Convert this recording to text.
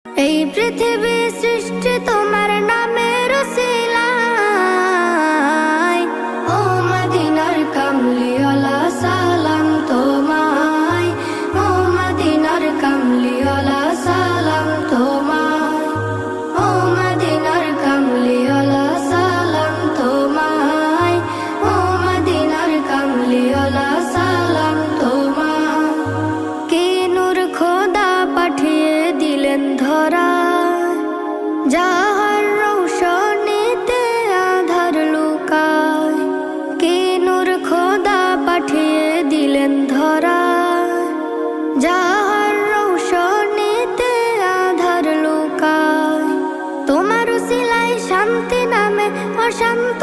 এই পৃথিবী সৃষ্টি তোমার নামের উসিলায়। ও মদিনার কামলিওয়ালা সালাম তোমায়, ও মদিনার কামলিওয়ালা সালাম তোমায়, ও মদিনার কামলিওয়ালা সালাম তোমায়, ও মদিনার কামলিওয়ালা সালাম তোমায়। কে নূর খোদা পাঠিয়ে দিলেন ধরায়, যাহার রৌশনীতে আধার লুকায়। কে নূর খোদা পাঠিয়ে দিলেন ধরায়, যাহার রৌশনীতে আধার লুকায়। তোমার উসিলায় শান্তি নামে অশান্তি